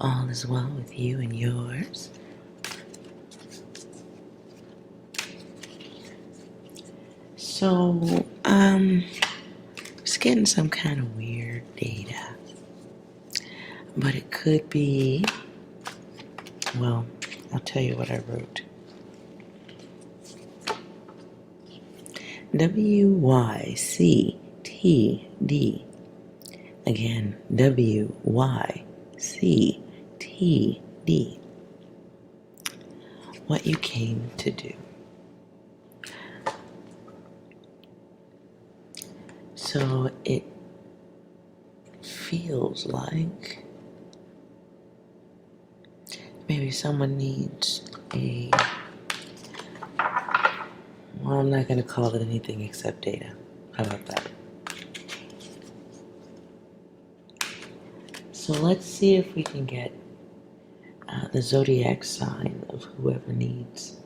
all is well with you and yours. So, just getting some kind of weird data. But it could be, well, I'll tell you what I wrote. WYCTD. Again, WYCTD. What you came to do. So it feels like maybe someone needs a, well, I'm not going to call it anything except data. How about that? So let's see if we can get the zodiac sign of whoever needs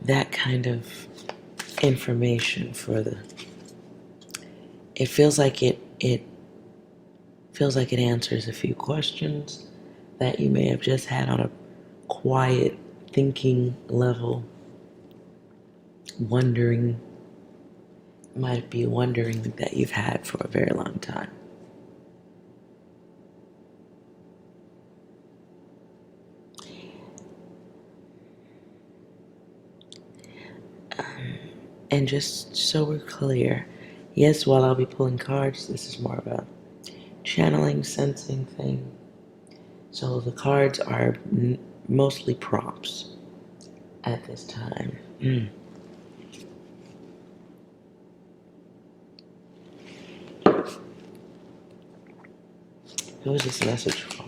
that kind of information for the. It feels like it feels like it answers a few questions that you may have just had on a quiet thinking level. Wondering, might be wondering that you've had for a very long time. And just so we're clear, yes, while I'll be pulling cards, this is more of a channeling, sensing thing. So the cards are mostly prompts at this time. Who is this message for?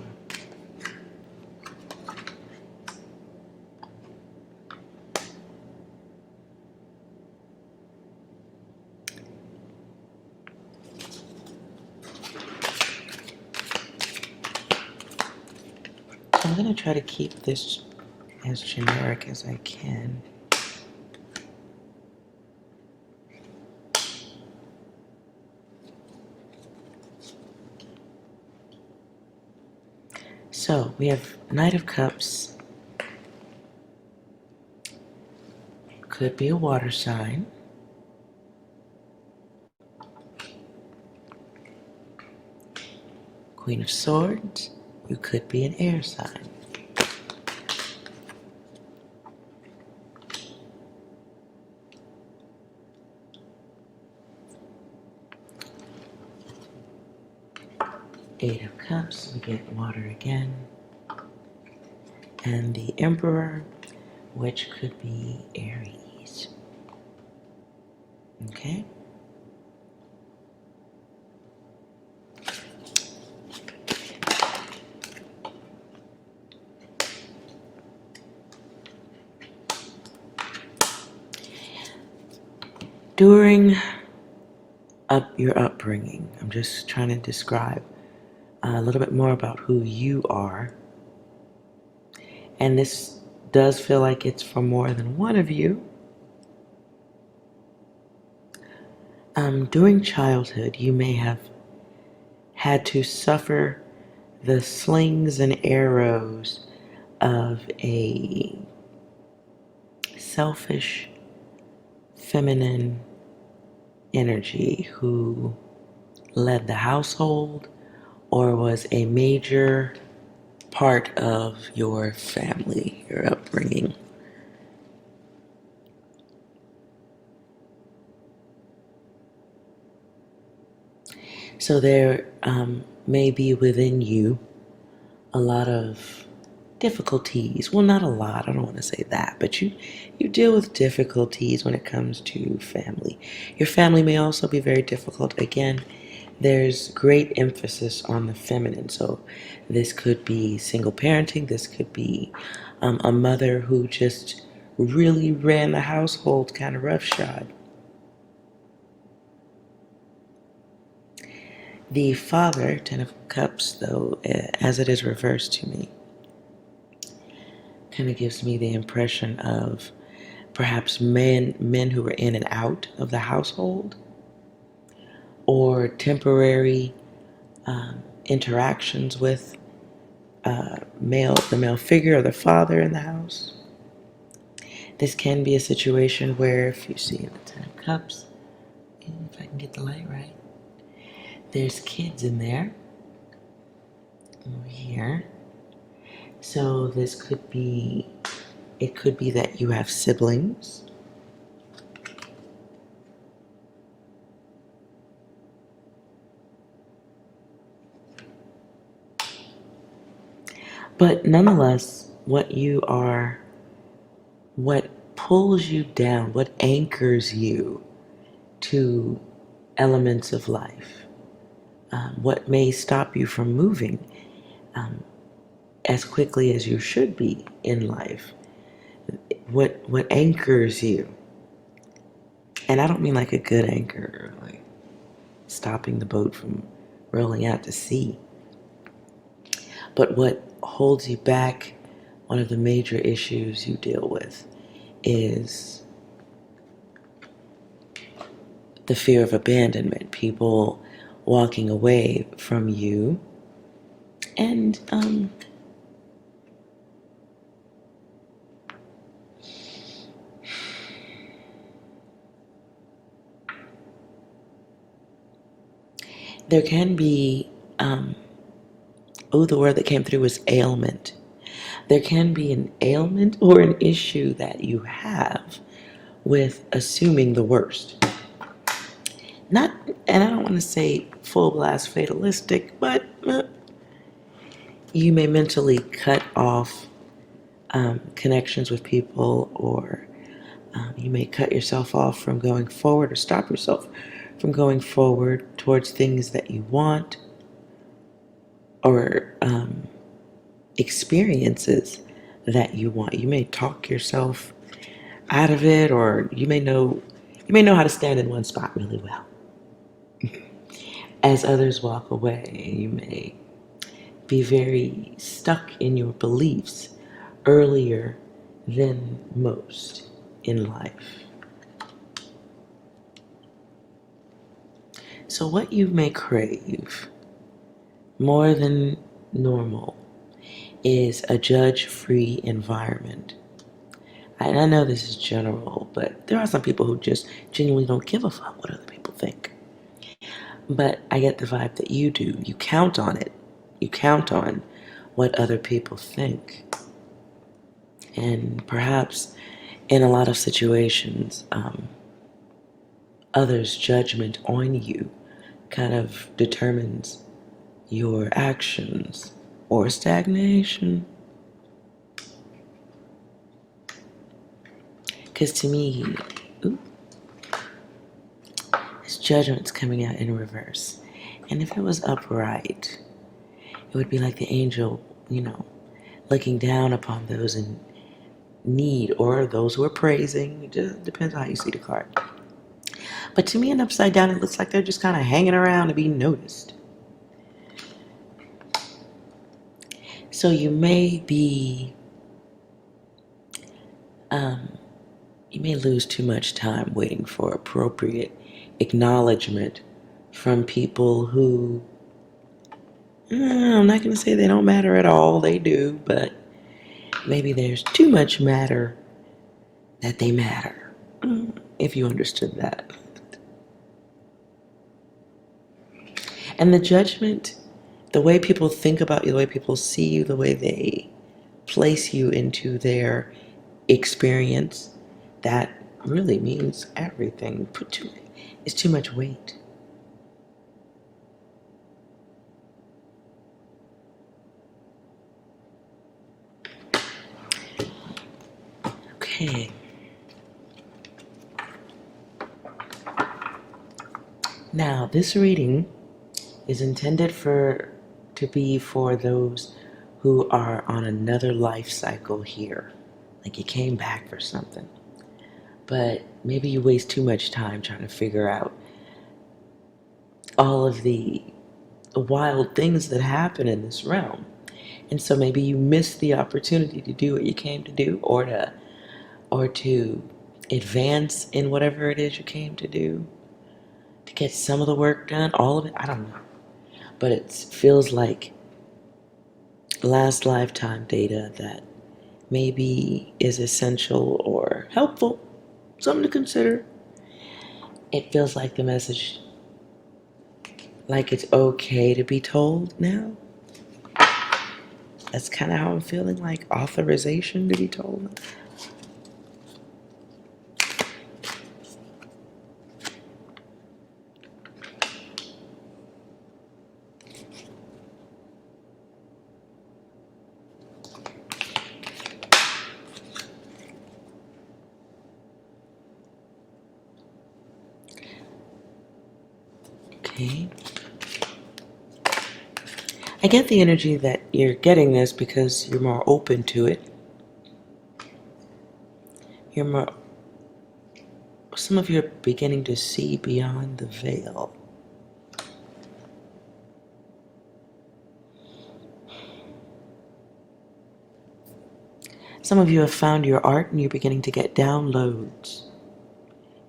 I'm going to try to keep this as generic as I can. So we have Knight of Cups. Could be a water sign. Queen of Swords. You could be an air sign. Eight of Cups, we get water again. And the Emperor, which could be Aries. Okay? During your upbringing, I'm just trying to describe a little bit more about who you are. And this does feel like it's for more than one of you. During childhood, you may have had to suffer the slings and arrows of a selfish, feminine energy who led the household or was a major part of your family, your upbringing. So there may be within you a lot of difficulties. Well, not a lot, I don't want to say that, but you deal with difficulties when it comes to family. Your family may also be very difficult. Again, there's great emphasis on the feminine. So this could be single parenting. This could be a mother who just really ran the household kind of roughshod. The Father, Ten of Cups, though, as it is reversed to me, kind of gives me the impression of perhaps men who were in and out of the household, or temporary interactions with the male figure or the father in the house. This can be a situation where, if you see the Ten of Cups, if I can get the light right, there's kids in there, over here. So this could be, it could be that you have siblings. But nonetheless, what pulls you down, what anchors you to elements of life, what may stop you from moving as quickly as you should be in life, what anchors you. And I don't mean like a good anchor, like stopping the boat from rolling out to sea. But what holds you back, one of the major issues you deal with, is the fear of abandonment, people walking away from you, and there can be, the word that came through was ailment. There can be an ailment or an issue that you have with assuming the worst. Not, and I don't want to say full blast fatalistic, but you may mentally cut off connections with people, or you may cut yourself off from going forward, or stop yourself from going forward towards things that you want, or experiences that you want. You may talk yourself out of it, or you may know how to stand in one spot really well. As others walk away, you may be very stuck in your beliefs earlier than most in life. So what you may crave more than normal is a judge-free environment. And I know this is general, but there are some people who just genuinely don't give a fuck what other people think. But I get the vibe that you do. You count on it. You count on what other people think. And perhaps in a lot of situations, others' judgment on you kind of determines your actions or stagnation. Because to me, this judgment's coming out in reverse. And if it was upright, it would be like the angel, looking down upon those in need, or those who are praising. It just depends on how you see the card. But to me, an upside down, it looks like they're just kind of hanging around to be noticed. So you may be, you may lose too much time waiting for appropriate acknowledgement from people who, I'm not going to say they don't matter at all, they do, but maybe there's too much matter that they matter, if you understood that. And the judgment, the way people think about you, the way people see you, the way they place you into their experience, that really means everything. It's too much weight. Okay. Now, this reading is intended to be for those who are on another life cycle here. Like you came back for something. But maybe you waste too much time trying to figure out all of the wild things that happen in this realm. And so maybe you miss the opportunity to do what you came to do, or to advance in whatever it is you came to do, to get some of the work done, all of it, I don't know. But it feels like last lifetime data that maybe is essential or helpful, something to consider. It feels like the message, like it's okay to be told now. That's kind of how I'm feeling, like authorization to be told. Okay. I get the energy that you're getting this because you're more open to it. Some of you are beginning to see beyond the veil. Some of you have found your art and you're beginning to get downloads.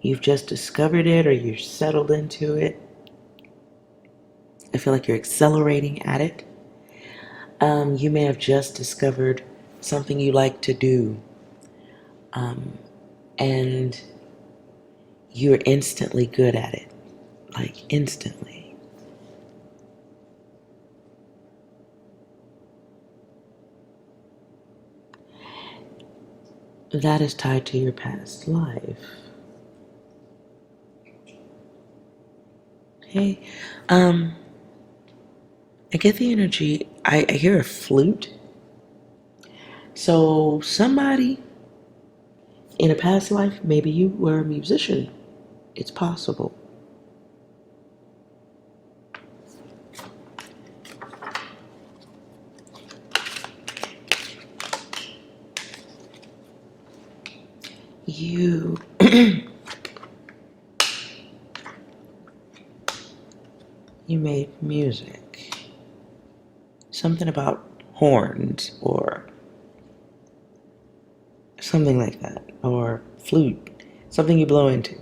You've just discovered it or you're settled into it. I feel like you're accelerating at it. You may have just discovered something you like to do. And you're instantly good at it. Like instantly. That is tied to your past life. Okay. I get the energy. I hear a flute. So somebody in a past life, maybe you were a musician. It's possible. You you made music. Something about horns or something like that. Or flute. Something you blow into.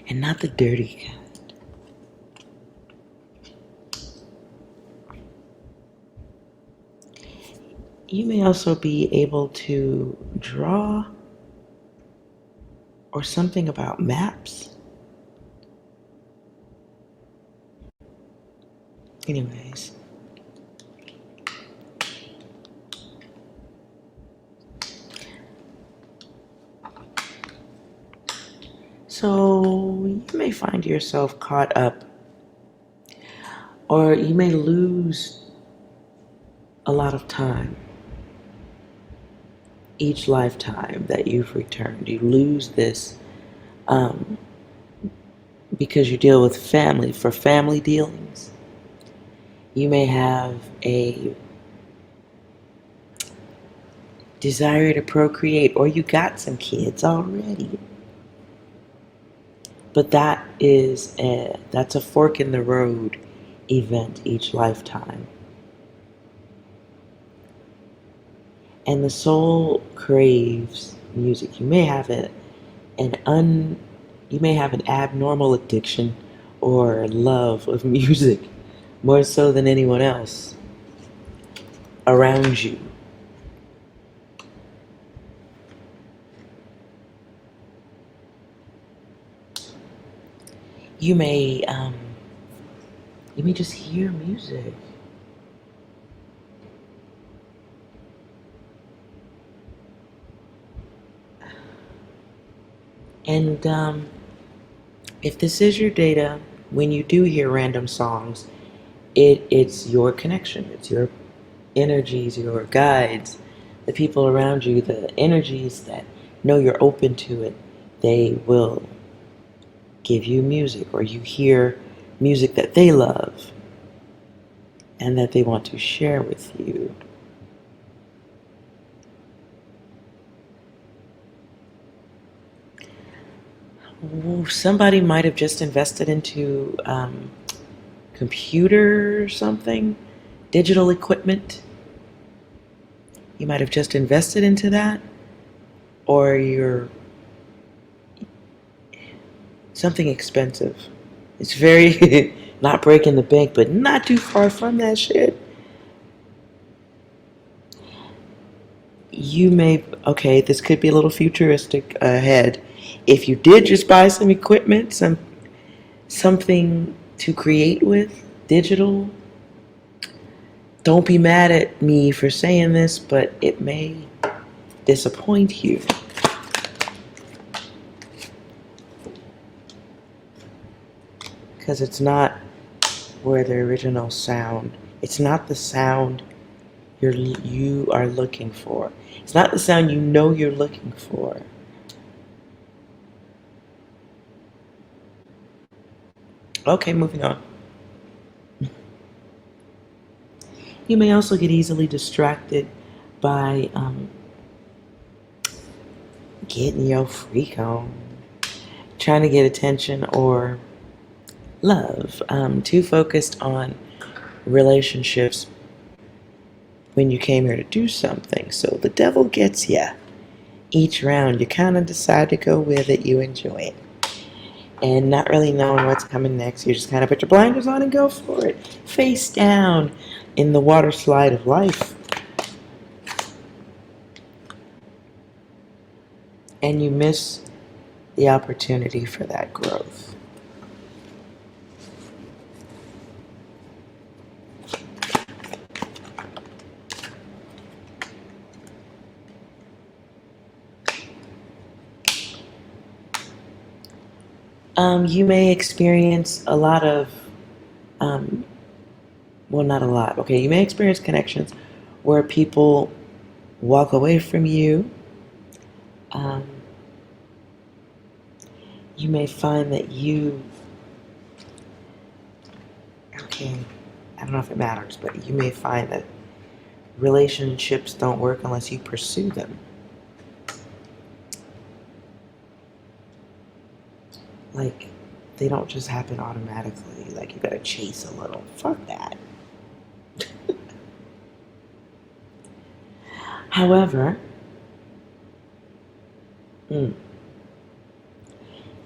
And not the dirty kind. You may also be able to draw or something about maps. Anyways. So you may find yourself caught up, or you may lose a lot of time. Each lifetime that you've returned, you lose this because you deal with family. For family dealings, you may have a desire to procreate, or you got some kids already. But that's a fork in the road event each lifetime. And the soul craves music. You may have an abnormal addiction or love of music, more so than anyone else around you. You may just hear music. And if this is your data, when you do hear random songs, it's your connection. It's your energies, your guides, the people around you, the energies that know you're open to it. They will give you music, or you hear music that they love and that they want to share with you. Somebody might have just invested into computer or something, digital equipment. You might have just invested into that, or you're something expensive. It's very not breaking the bank, but not too far from that shit. you may, okay, this could be a little futuristic ahead. If you did just buy some equipment, something to create with, digital, don't be mad at me for saying this, but it may disappoint you. Because it's not where the original sound, it's not the sound you are looking for. It's not the sound you know you're looking for. Okay, moving on. You may also get easily distracted by getting your freak on, trying to get attention or love, too focused on relationships when you came here to do something. So the devil gets you. Each round, you kind of decide to go with it, you enjoy it. And not really knowing what's coming next, you just kind of put your blinders on and go for it. Face down in the water slide of life. And you miss the opportunity for that growth. You may experience a lot of, well, not a lot. Okay, you may experience connections where people walk away from you. You may find that okay, I don't know if it matters, but you may find that relationships don't work unless you pursue them. Like, they don't just happen automatically. Like, you gotta chase a little. Fuck that. However,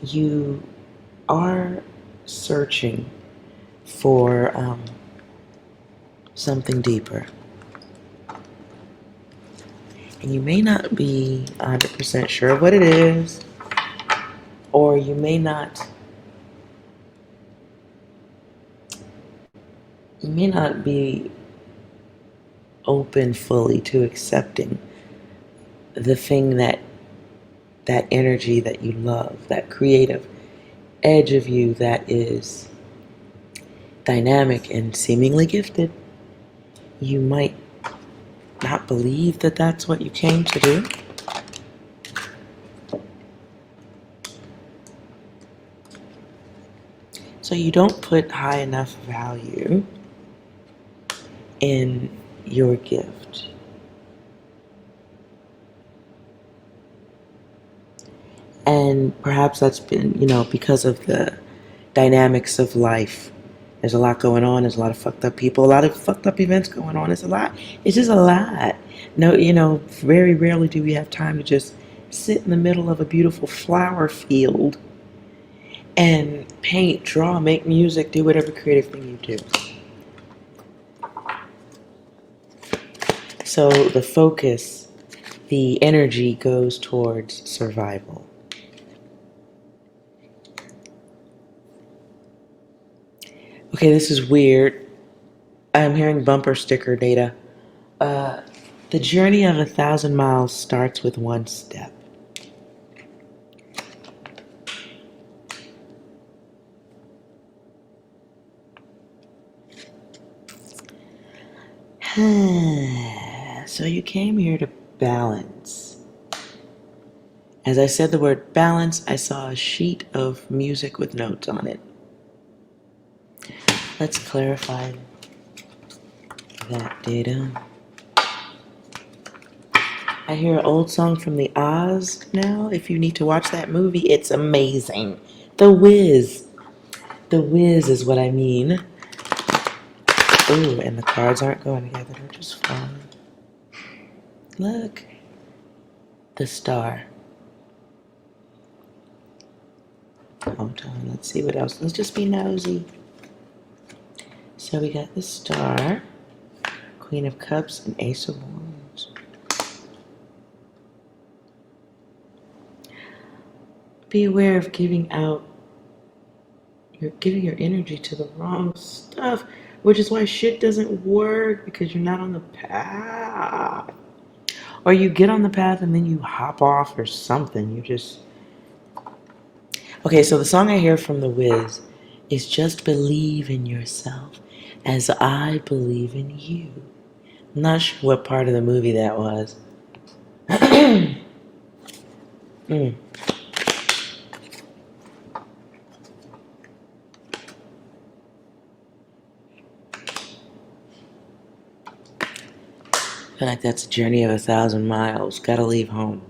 you are searching for something deeper. And you may not be 100% sure of what it is, or you may not be open fully to accepting the thing that energy that you love, that creative edge of you that is dynamic and seemingly gifted. You might not believe that that's what you came to do. So you don't put high enough value in your gift. And perhaps that's been, because of the dynamics of life. There's a lot going on. There's a lot of fucked up people, a lot of fucked up events going on. It's a lot. It's just a lot. No, very rarely do we have time to just sit in the middle of a beautiful flower field and paint, draw, make music, do whatever creative thing you do. So the focus, the energy goes towards survival. Okay, this is weird. I'm hearing bumper sticker data. The journey of 1,000 miles starts with one step. So you came here to balance. As I said the word balance, I saw a sheet of music with notes on it. Let's clarify that data. I hear an old song from the Oz now. If you need to watch that movie, it's amazing. The Wiz. The Wiz is what I mean. Ooh, and the cards aren't going together. They're just fine. Look. The star. Hold on. Let's see what else. Let's just be nosy. So we got the star, Queen of Cups, and Ace of Wands. Be aware of giving your energy to the wrong stuff, which is why shit doesn't work, because you're not on the path. Or you get on the path and then you hop off or something. Okay, so the song I hear from The Wiz is Just Believe in Yourself as I believe in you. I'm not sure what part of the movie that was. Mm. I feel like that's a journey of 1,000 miles. Gotta leave home.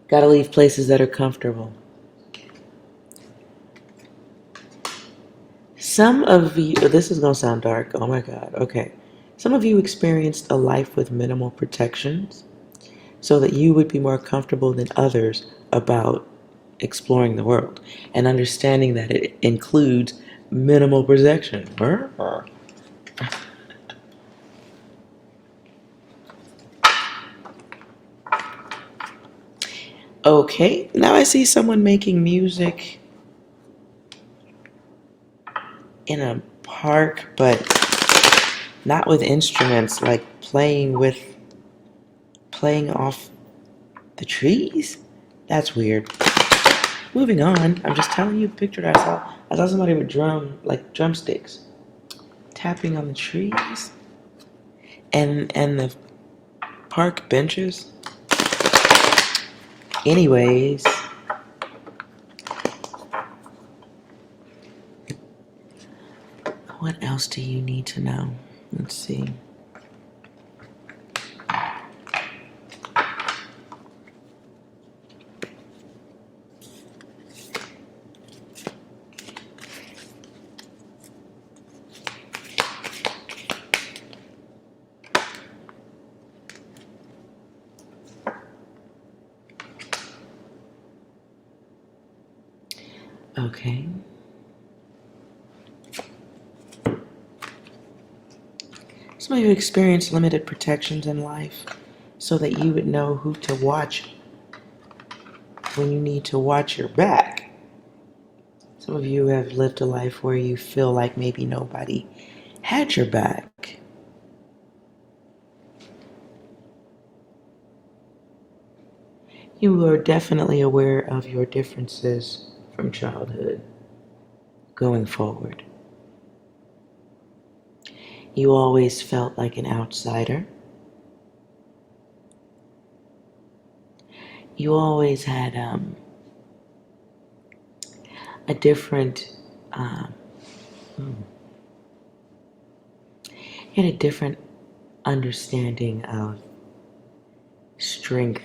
Gotta leave places that are comfortable. Some of you, this is gonna sound dark. Oh my God. Okay. Some of you experienced a life with minimal protections so that you would be more comfortable than others about exploring the world and understanding that it includes minimal protection. Okay, now I see someone making music in a park, but not with instruments, like playing off the trees? That's weird. Moving on, I'm just telling you a picture that I saw somebody with drumsticks, tapping on the trees and the park benches. Anyways, what else do you need to know? Let's see. Okay. Some of you experience limited protections in life so that you would know who to watch when you need to watch your back. Some of you have lived a life where you feel like maybe nobody had your back. You are definitely aware of your differences from childhood going forward. You always felt like an outsider. You always had a different you had a different understanding of strength.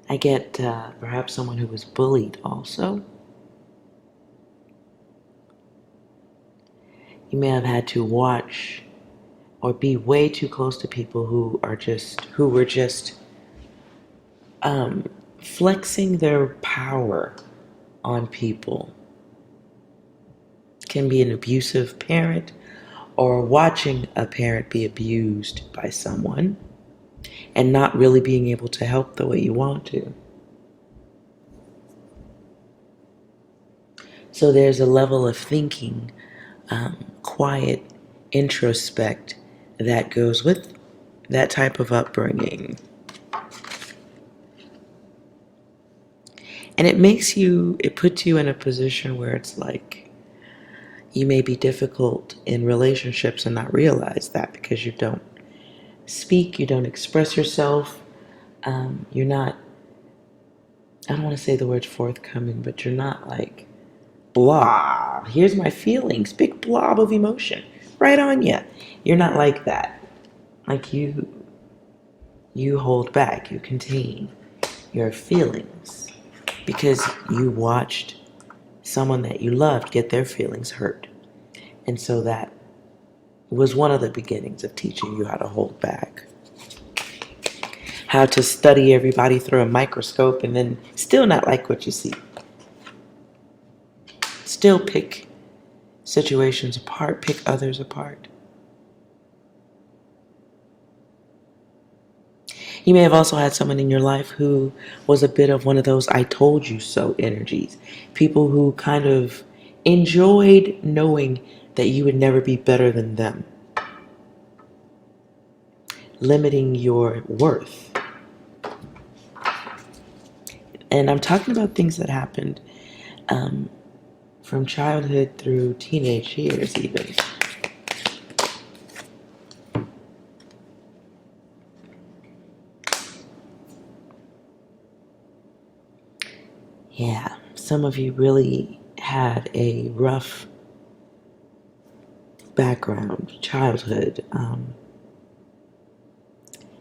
I get perhaps someone who was bullied also. You may have had to watch or be way too close to people who were just flexing their power on people. It can be an abusive parent or watching a parent be abused by someone and not really being able to help the way you want to. So there's a level of thinking, quiet introspect that goes with that type of upbringing. And it puts you in a position where it's like you may be difficult in relationships and not realize that because you don't speak, you don't express yourself, you're not, I don't want to say the word forthcoming, but you're not like, blah, here's my feelings, big blob of emotion, right on you. You're not like that. Like you hold back, you contain your feelings because you watched someone that you loved get their feelings hurt. And so that was one of the beginnings of teaching you how to hold back. How to study everybody through a microscope and then still not like what you see. Still pick situations apart, pick others apart. You may have also had someone in your life who was a bit of one of those I told you so energies. People who kind of enjoyed knowing that you would never be better than them, limiting your worth. And I'm talking about things that happened from childhood through teenage years even. Yeah, some of you really had a rough background, childhood.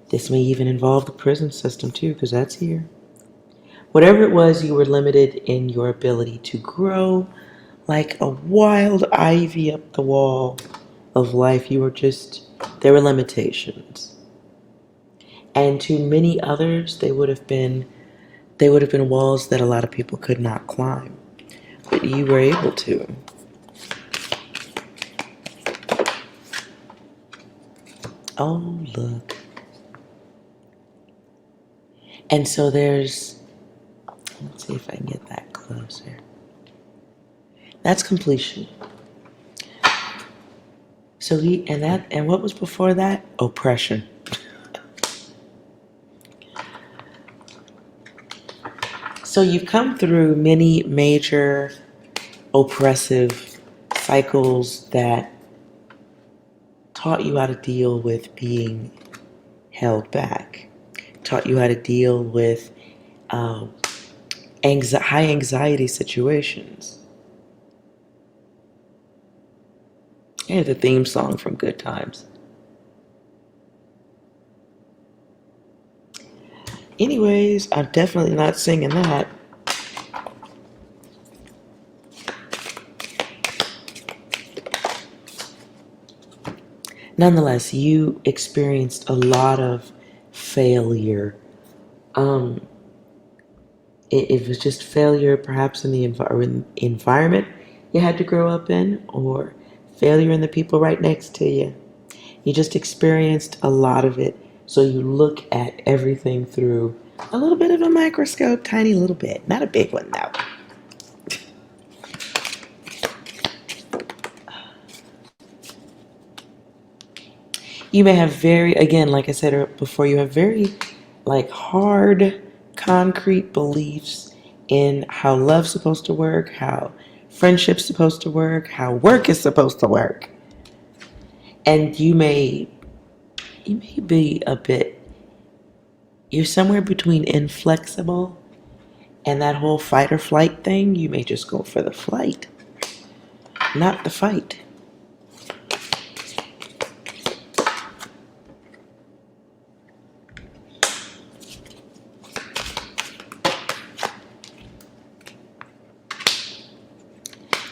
This may even involve the prison system too, because that's here. Whatever it was, you were limited in your ability to grow like a wild ivy up the wall of life. There were limitations. And to many others, they would have been walls that a lot of people could not climb. But you were able to. Oh, look. And so let's see if I can get that closer. That's completion. So and what was before that? Oppression. So you've come through many major oppressive cycles that taught you how to deal with being held back, taught you how to deal with high anxiety situations. Yeah, the theme song from Good Times. Anyways, I'm definitely not singing that. Nonetheless, you experienced a lot of failure. It was just failure perhaps in the environment you had to grow up in, or failure in the people right next to you. You just experienced a lot of it, so you look at everything through a little bit of a microscope, tiny little bit. Not a big one, though. You may have again, like I said before, you have very hard, concrete beliefs in how love's supposed to work, how friendship's supposed to work, how work is supposed to work. And you may be you're somewhere between inflexible and that whole fight or flight thing. You may just go for the flight, not the fight.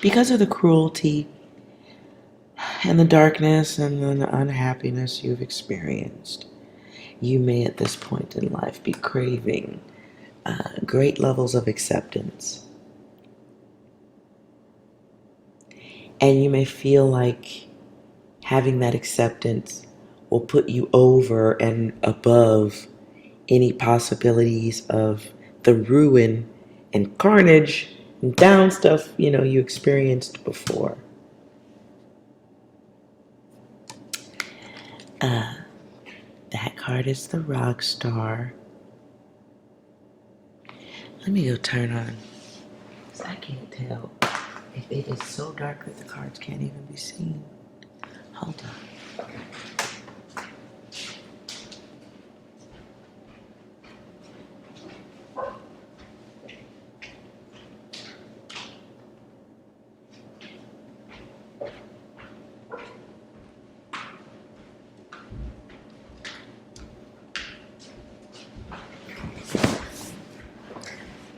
Because of the cruelty and the darkness and the unhappiness you've experienced, you may at this point in life be craving great levels of acceptance. And you may feel like having that acceptance will put you over and above any possibilities of the ruin and carnage and down stuff you experienced before. That card is the rock star. Let me go turn on, because I can't tell if it is so dark that the cards can't even be seen. Hold on.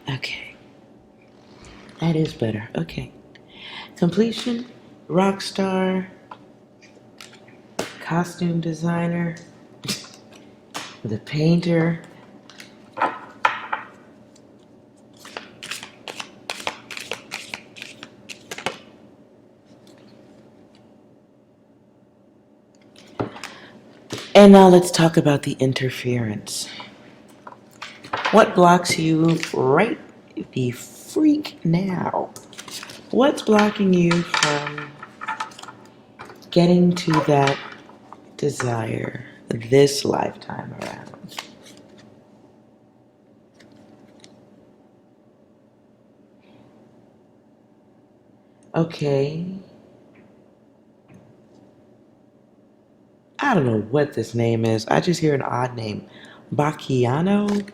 Okay. That is better. Okay. Completion, rock star, costume designer, the painter. And now let's talk about the interference. What blocks you right the freak now? What's blocking you from getting to that desire this lifetime around? Okay. I don't know what this name is. I just hear an odd name. Bacchiano?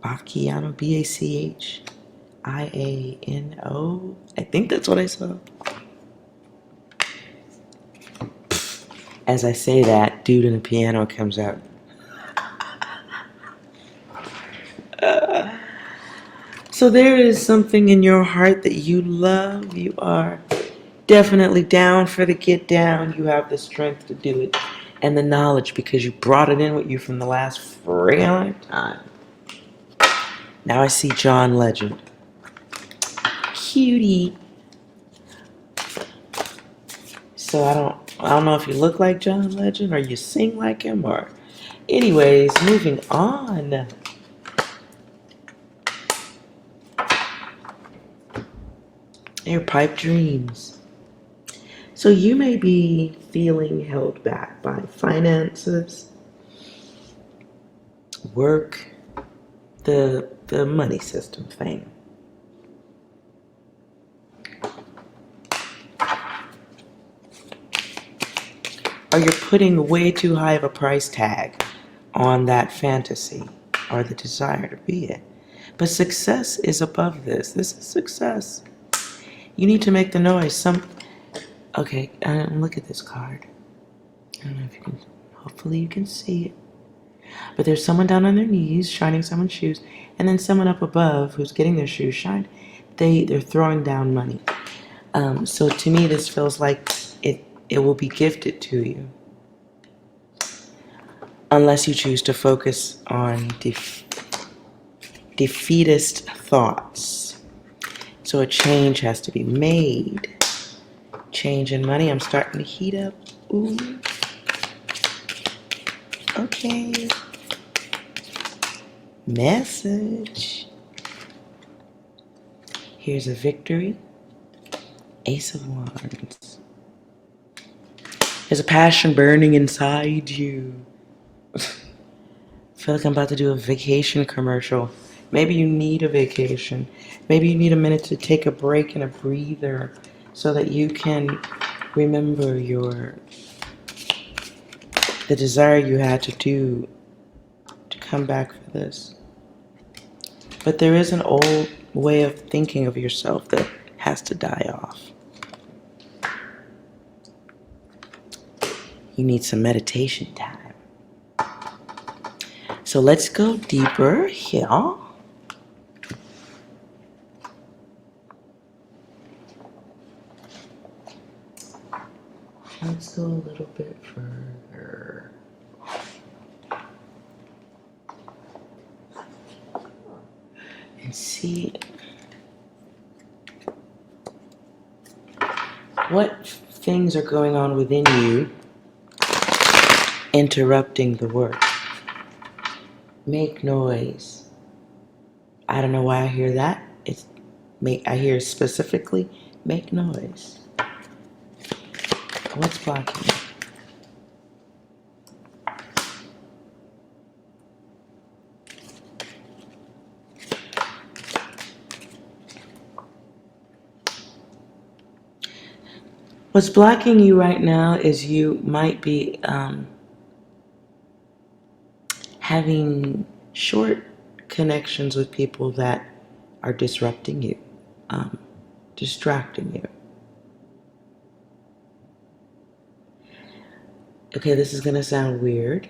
Bacchiano? Bacchiano? I think that's what I saw. As I say that, dude in the piano comes out. So there is something in your heart that you love. You are definitely down for the get down. You have the strength to do it and the knowledge because you brought it in with you from the last friggin' lifetime. Now I see John Legend. Cutie. So I don't know if you look like John Legend or you sing like him or anyways, moving on. Your pipe dreams. So you may be feeling held back by finances, work, the money system thing. Or you're putting way too high of a price tag on that fantasy or the desire to be it. But success is above this. This is success. You need to make the noise. Okay, look at this card. I don't know if you can, hopefully you can see it. But there's someone down on their knees shining someone's shoes, and then someone up above who's getting their shoes shined. They're throwing down money. So to me, this feels like it will be gifted to you. Unless you choose to focus on defeatist thoughts. So a change has to be made. Change in money. I'm starting to heat up. Ooh. Okay. Message. Here's a victory. Ace of Wands. There's a passion burning inside you. I feel like I'm about to do a vacation commercial. Maybe you need a vacation. Maybe you need a minute to take a break and a breather so that you can remember the desire you had to come back for this. But there is an old way of thinking of yourself that has to die off. You need some meditation time. So let's go deeper here. Let's go a little bit further. And see what things are going on within you interrupting the work. Make noise. I don't know why I hear that. I hear specifically make noise. What's blocking you? What's blocking you right now is you might be having short connections with people that are disrupting you, distracting you. Okay, this is going to sound weird.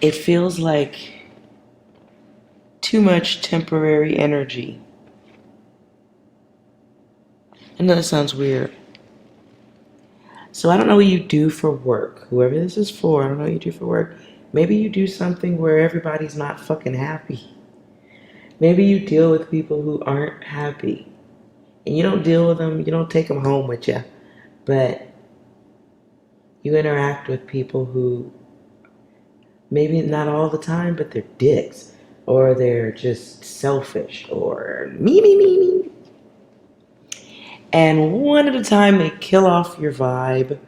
It feels like too much temporary energy. I know that sounds weird. So I don't know what you do for work. Whoever this is for, I don't know what you do for work. Maybe you do something where everybody's not fucking happy. Maybe you deal with people who aren't happy. And you don't deal with them, you don't take them home with you. But you interact with people who Maybe not all the time, but they're dicks. Or they're just selfish. Or me. And one at a time, they kill off your vibe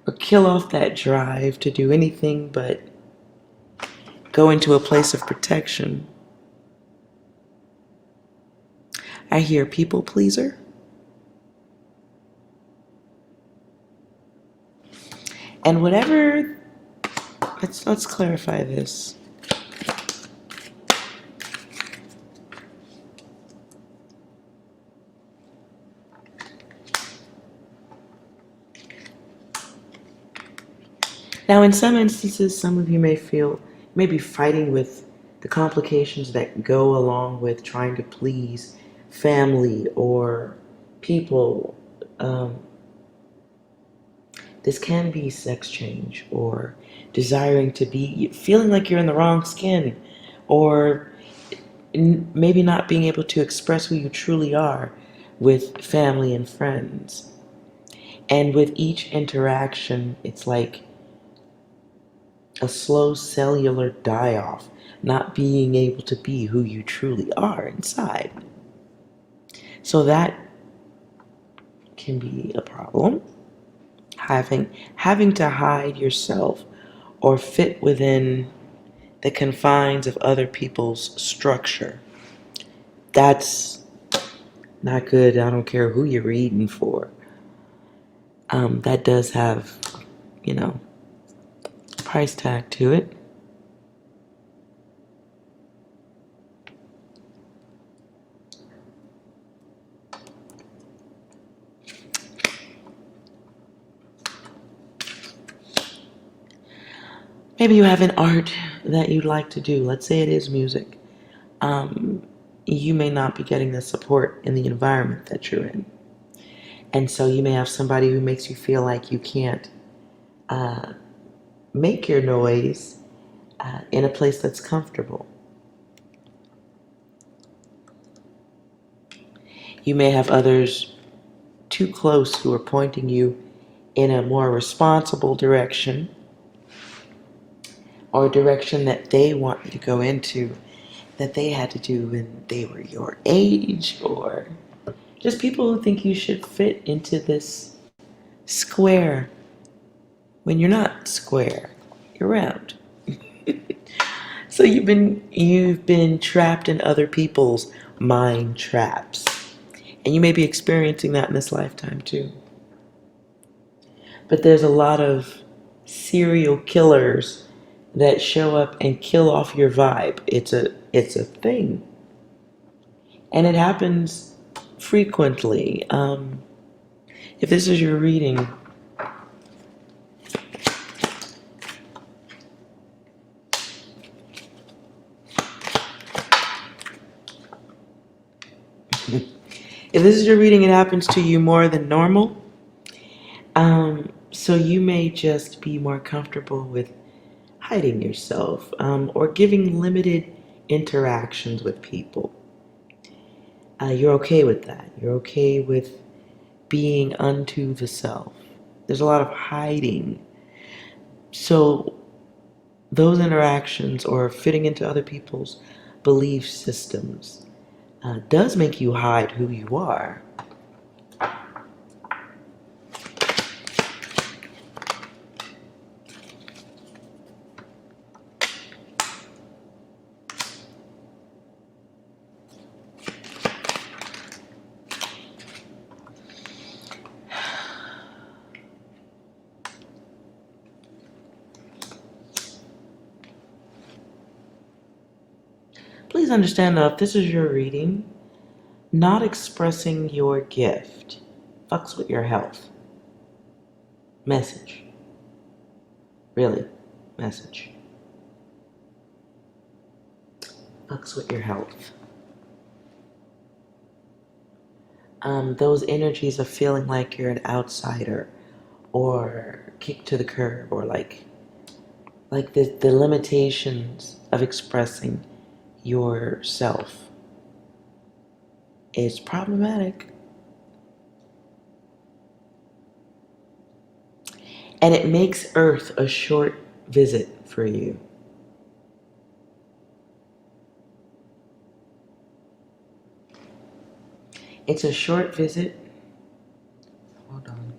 or kill off that drive to do anything but go into a place of protection. I hear people pleaser. And whatever, let's clarify this. Now, in some instances, some of you may be fighting with the complications that go along with trying to please family or people. This can be sex change or desiring to be, feeling like you're in the wrong skin, or maybe not being able to express who you truly are with family and friends. And with each interaction, it's like a slow cellular die-off, not being able to be who you truly are inside. So that can be a problem. Having to hide yourself or fit within the confines of other people's structure. That's not good. I don't care who you're reading for. That does have, price tag to it. Maybe you have an art that you'd like to do. Let's say it is music. You may not be getting the support in the environment that you're in. And so you may have somebody who makes you feel like you can't make your noise in a place that's comfortable. You may have others too close who are pointing you in a more responsible direction, or a direction that they want you to go into that they had to do when they were your age, or just people who think you should fit into this square when you're not square, you're round. So you've been trapped in other people's mind traps. And you may be experiencing that in this lifetime too. But there's a lot of serial killers that show up and kill off your vibe. It's a thing. And it happens frequently. If this is your reading, it happens to you more than normal. So you may just be more comfortable with hiding yourself, or giving limited interactions with people. You're okay with that. You're okay with being unto the self. There's a lot of hiding. So those interactions or fitting into other people's belief systems does make you hide who you are. Please understand though, if this is your reading, not expressing your gift fucks with your health. Message. Really, message. Fucks with your health. Those energies of feeling like you're an outsider or kicked to the curb, or like the limitations of expressing yourself is problematic. And it makes Earth a short visit for you. It's a short visit. Hold on.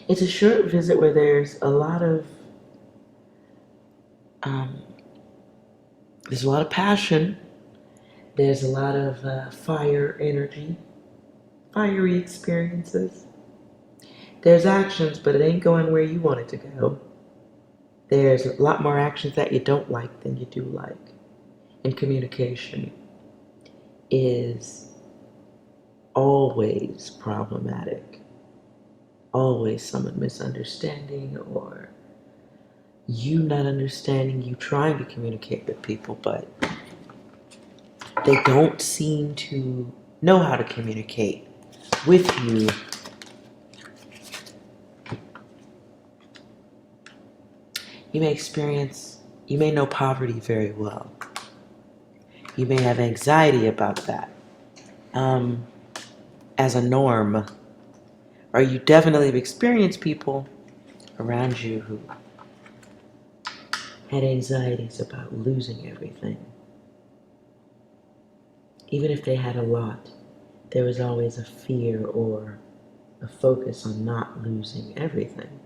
It's a short visit where there's a lot of passion. There's a lot of fire energy, fiery experiences. There's actions, but it ain't going where you want it to go. There's a lot more actions that you don't like than you do like. And communication is always problematic. Always someone misunderstanding or you not understanding, you trying to communicate with people, but they don't seem to know how to communicate with you. You may know poverty very well. You may have anxiety about that as a norm. Or you definitely have experienced people around you who had anxieties about losing everything. Even if they had a lot, there was always a fear or a focus on not losing everything.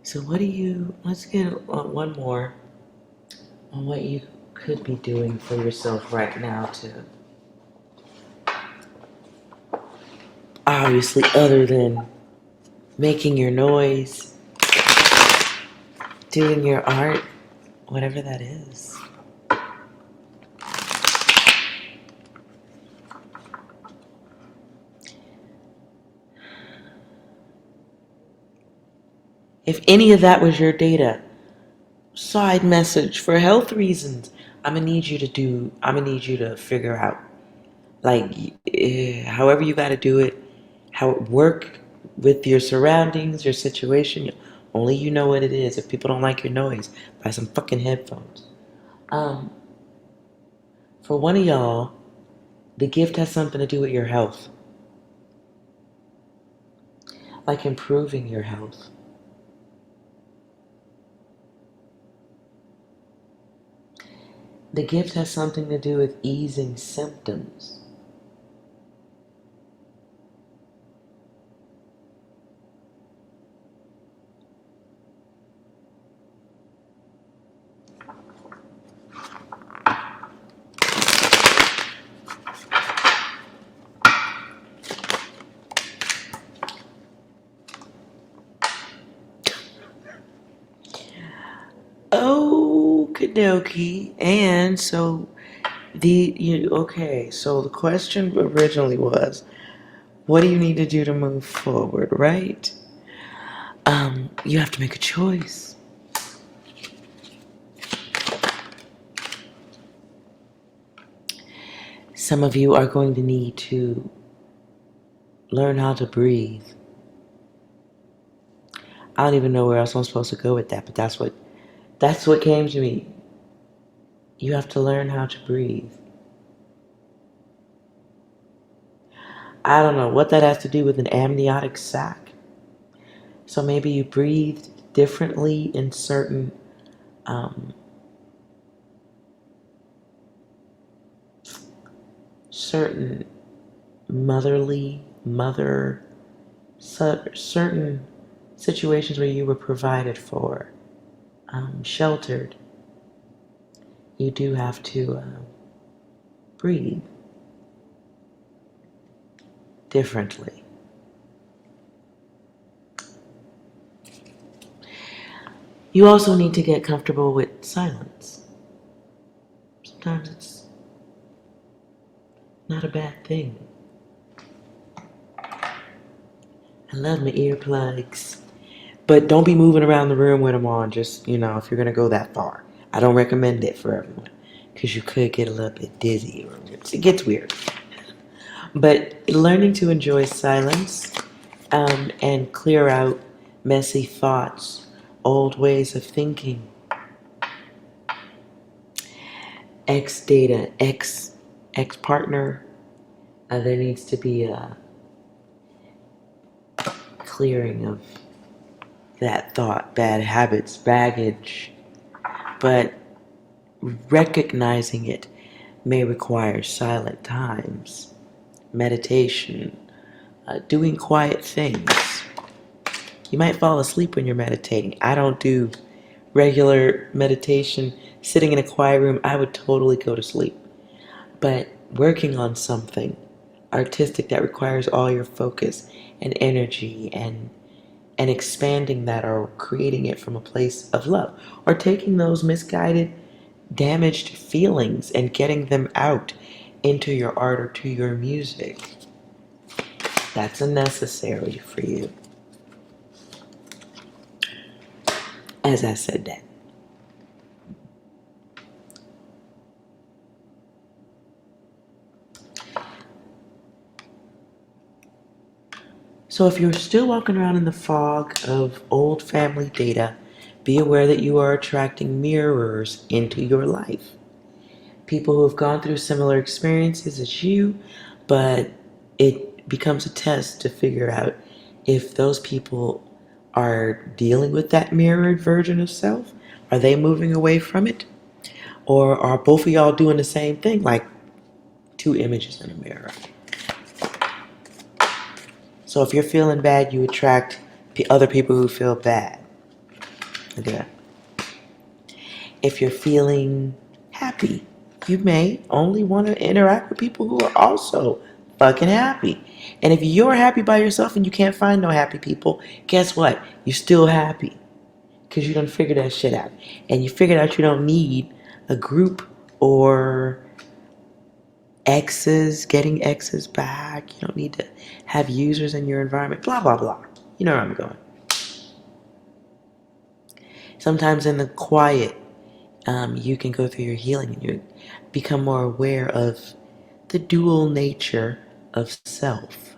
So let's get one more on what you could be doing for yourself right now to, obviously other than making your noise, doing your art, whatever that is. If any of that was your data, side message for health reasons, I'm gonna need you to figure out, however you gotta do it, how it work with your surroundings, your situation. Only you know what it is. If people don't like your noise, buy some fucking headphones. For one of y'all, the gift has something to do with your health. Like improving your health. The gift has something to do with easing symptoms. Okie dokie. And so so the question originally was, what do you need to do to move forward, right? You have to make a choice. Some of you are going to need to learn how to breathe. I don't even know where else I'm supposed to go with that, but that's what came to me. You have to learn how to breathe. I don't know what that has to do with an amniotic sac. So maybe you breathed differently in certain certain certain situations where you were provided for, sheltered. You do have to breathe differently. You also need to get comfortable with silence. Sometimes it's not a bad thing. I love my earplugs. But don't be moving around the room with them on, just, if you're going to go that far. I don't recommend it for everyone. because you could get a little bit dizzy. It gets weird. But learning to enjoy silence and clear out messy thoughts, old ways of thinking, ex-data, ex-partner, there needs to be a clearing of that thought, bad habits, baggage. But recognizing it may require silent times, meditation, doing quiet things. You might fall asleep when you're meditating. I don't do regular meditation. Sitting in a quiet room, I would totally go to sleep. But working on something artistic that requires all your focus and energy and expanding that, or creating it from a place of love, or taking those misguided, damaged feelings and getting them out into your art or to your music. That's a necessary for you. As I said that. So if you're still walking around in the fog of old family data, be aware that you are attracting mirrors into your life. People who have gone through similar experiences as you, but it becomes a test to figure out if those people are dealing with that mirrored version of self. Are they moving away from it? Or are both of y'all doing the same thing, like two images in a mirror? So if you're feeling bad, you attract other people who feel bad. Look at that. If you're feeling happy, you may only want to interact with people who are also fucking happy. And if you're happy by yourself and you can't find no happy people, guess what? You're still happy. Because you done figured that shit out. And you figured out you don't need a group or exes, getting exes back. You don't need to have users in your environment. Blah, blah, blah. You know where I'm going. Sometimes in the quiet, you can go through your healing and you become more aware of the dual nature of self.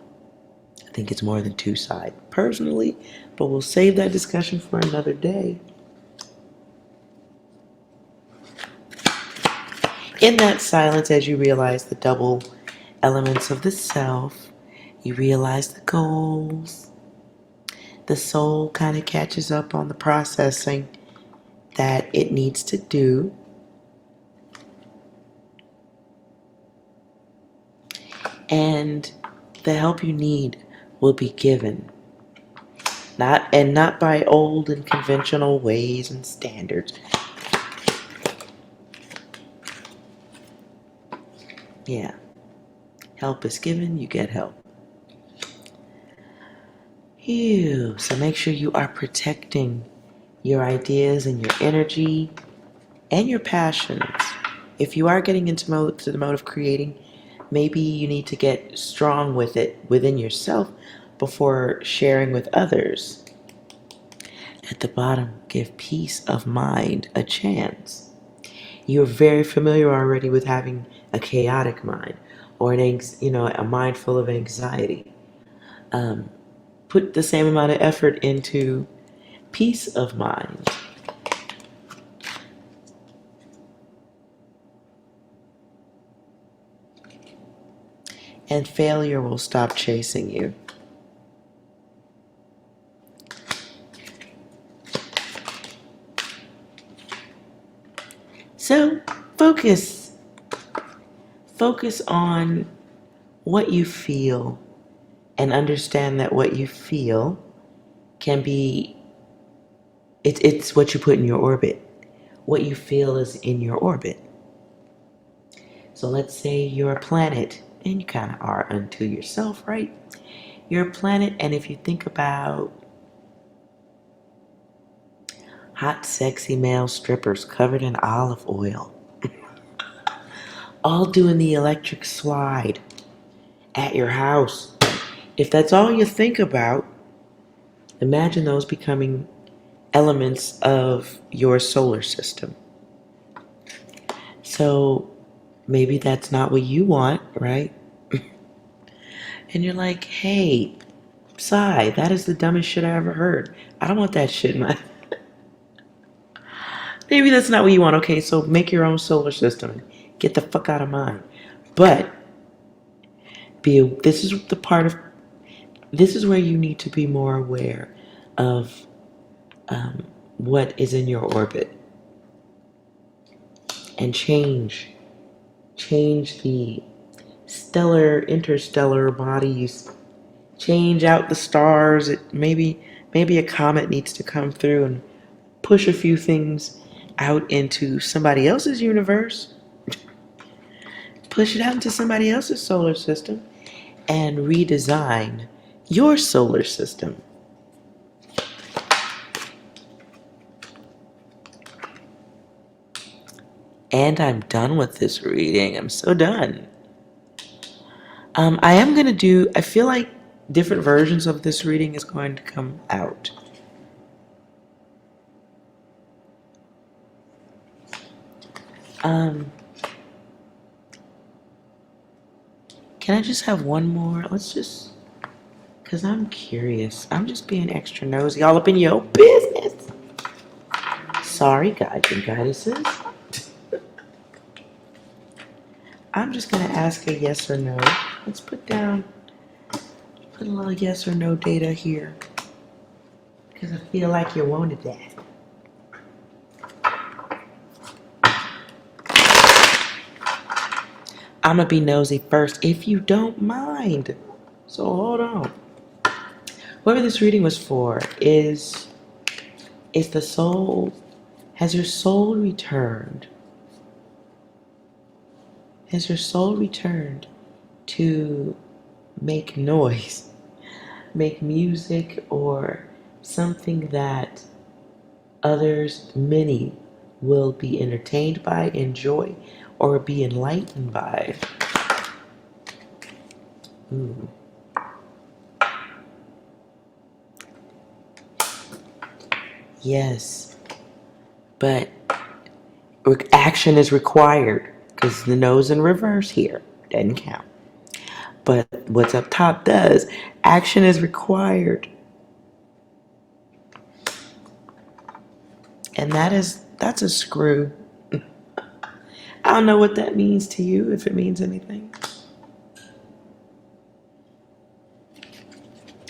I think it's more than two sides personally, but we'll save that discussion for another day. In that silence, as you realize the double elements of the self, you realize the goals. The soul kind of catches up on the processing that it needs to do. And the help you need will be given. Not by old and conventional ways and standards. Yeah. Help is given, you get help. Ew. So make sure you are protecting your ideas and your energy and your passions. If you are getting into the mode of creating, maybe you need to get strong with it within yourself before sharing with others. At the bottom, give peace of mind a chance. You're very familiar already with having a chaotic mind or a mind full of anxiety. Put the same amount of effort into peace of mind. And failure will stop chasing you. So focus on what you feel and understand that what you feel can be, it's what you put in your orbit. What you feel is in your orbit. So let's say you're a planet, and you kind of are unto yourself, right? You're a planet, and if you think about hot, sexy male strippers covered in olive oil, all doing the electric slide at your house. If that's all you think about, imagine those becoming elements of your solar system. So maybe that's not what you want, right? And you're like, hey, Psi, that is the dumbest shit I ever heard. I don't want that shit in my... Maybe that's not what you want. Okay, so make your own solar system. Get the fuck out of mine. But this is the part of... This is where you need to be more aware of what is in your orbit. And change the interstellar bodies. Change out the stars. Maybe a comet needs to come through and push a few things out into somebody else's universe. Push it out into somebody else's solar system and redesign your solar system. And I'm done with this reading. I'm so done. I feel like different versions of this reading is going to come out. Can I just have one more? Because I'm curious. I'm just being extra nosy all up in your business. Sorry, guides and goddesses. I'm just going to ask a yes or no. Let's put a little yes or no data here. Because I feel like you wanted that. I'm going to be nosy first, if you don't mind. So hold on. Whoever this reading was for is the soul. Has your soul returned? Has your soul returned to make noise, make music, or something that many will be entertained by, enjoy, or be enlightened by? Ooh. Yes, but action is required because the nose in reverse here doesn't count. But what's up top does. Action is required. And that's a screw. I don't know what that means to you, if it means anything.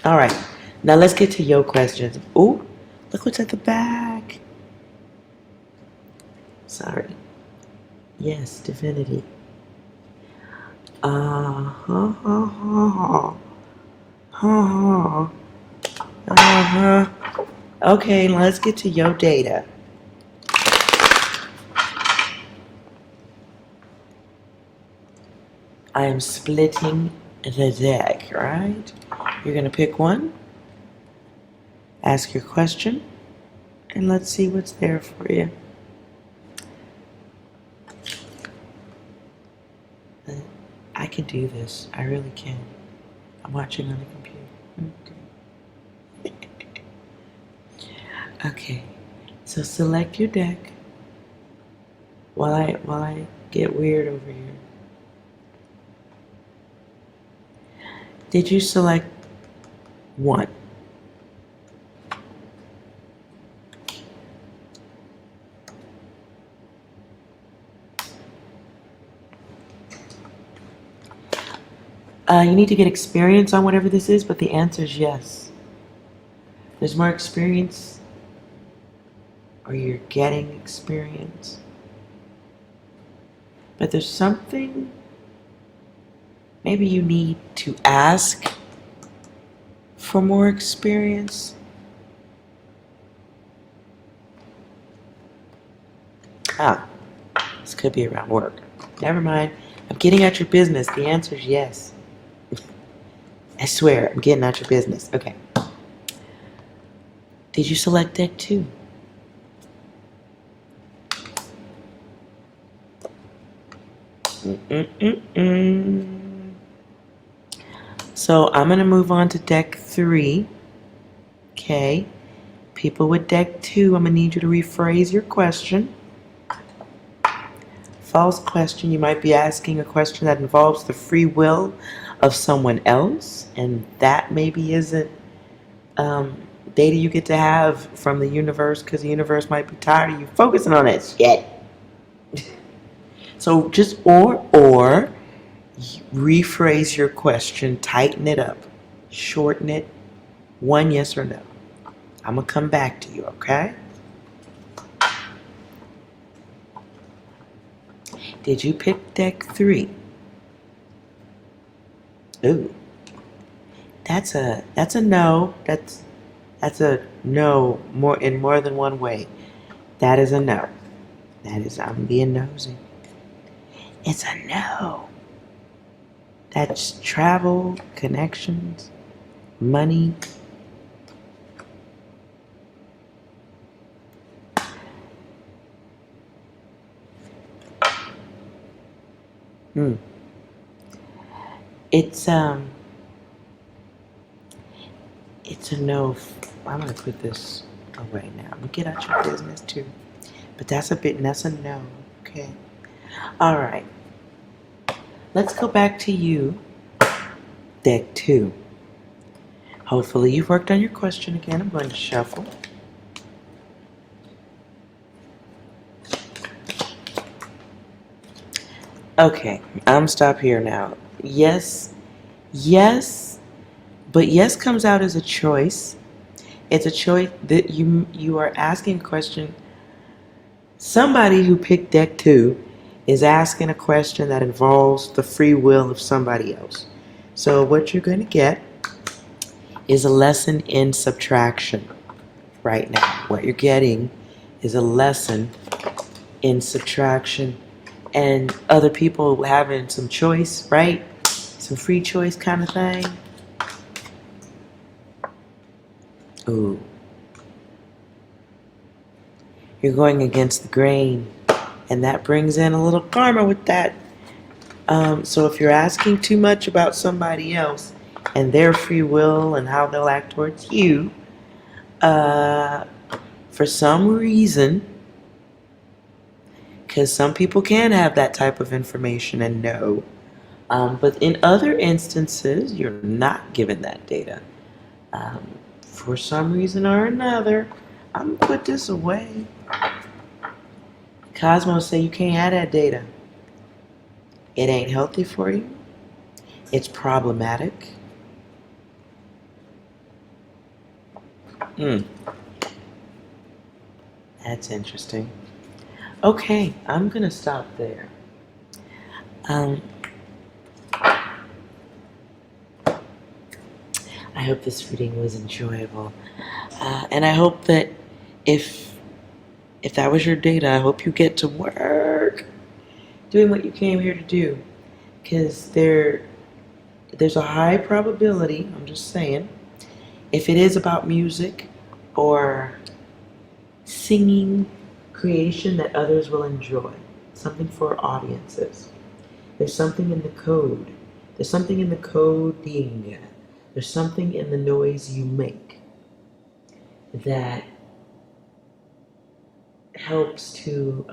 All right, now let's get to your questions. Ooh, look what's at the back. Sorry. Yes, divinity. Okay, let's get to your data. I am splitting the deck, right? You're going to pick one, ask your question, and let's see what's there for you. I can do this. I really can. I'm watching on the computer. Okay. So select your deck while I get weird over here. Did you select one? You need to get experience on whatever this is, but the answer is yes. There's more experience, or you're getting experience. But there's something maybe you need to ask for more experience. This could be around work. Never mind. I'm getting at your business. The answer is yes. I swear, I'm getting at your business. Okay. Did you select deck 2? So I'm going to move on to deck 3. Okay. People with deck 2, I'm going to need you to rephrase your question. false question. You might be asking a question that involves the free will of someone else, and that maybe isn't data you get to have from the universe, because the universe might be tired of you focusing on that shit. So just or rephrase your question, tighten it up, shorten it, one yes or no. I'm going to come back to you, okay? Did you pick deck 3? Ooh. That's a no. That's a no in more than one way. That is a no. That is, I'm being nosy. It's a no. That's travel, connections, money. It's a no. I'm gonna put this away now. I'm gonna get out your business too. But that's a no. Okay. All right. Let's go back to you, deck 2. Hopefully you've worked on your question again. I'm going to shuffle. Okay, I'm stop here now. Yes, but yes comes out as a choice. It's a choice that you are asking a question. Somebody who picked deck 2 is asking a question that involves the free will of somebody else. So what you're going to get is a lesson in subtraction right now. What you're getting is a lesson in subtraction and other people having some choice, right? Some free choice kind of thing. Ooh. You're going against the grain, and that brings in a little karma with that. So if you're asking too much about somebody else and their free will and how they'll act towards you, for some reason, because some people can have that type of information and know, but in other instances, you're not given that data. For some reason or another, I'm going to put this away. Cosmos say you can't have that data. It ain't healthy for you. It's problematic. That's interesting. Okay, I'm going to stop there. I hope this reading was enjoyable. And I hope that if that was your data, I hope you get to work doing what you came here to do. Because there's a high probability, I'm just saying, if it is about music or singing, creation that others will enjoy, something for audiences. There's something in the code. There's something in the coding. There's something in the noise you make that helps to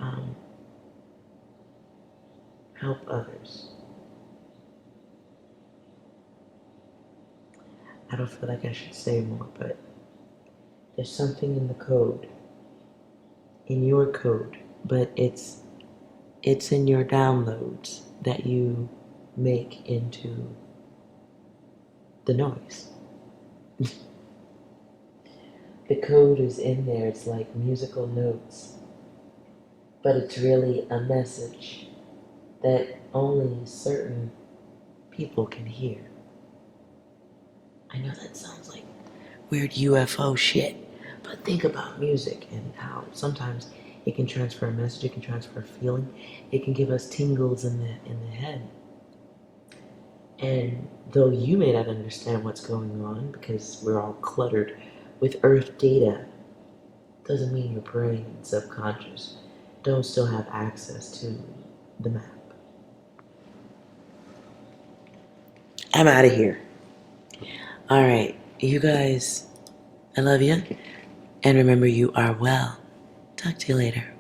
help others. I don't feel like I should say more, but there's something in the code, in your code, but it's in your downloads that you make into the noise. The code is in there. It's like musical notes, but it's really a message that only certain people can hear. I know that sounds like weird UFO shit, but think about music and how sometimes it can transfer a message, it can transfer a feeling, it can give us tingles in the head. And though you may not understand what's going on because we're all cluttered with earth data, doesn't mean your brain and subconscious don't still have access to the map. I'm out of here. Alright, you guys, I love you. And remember, you are well. Talk to you later.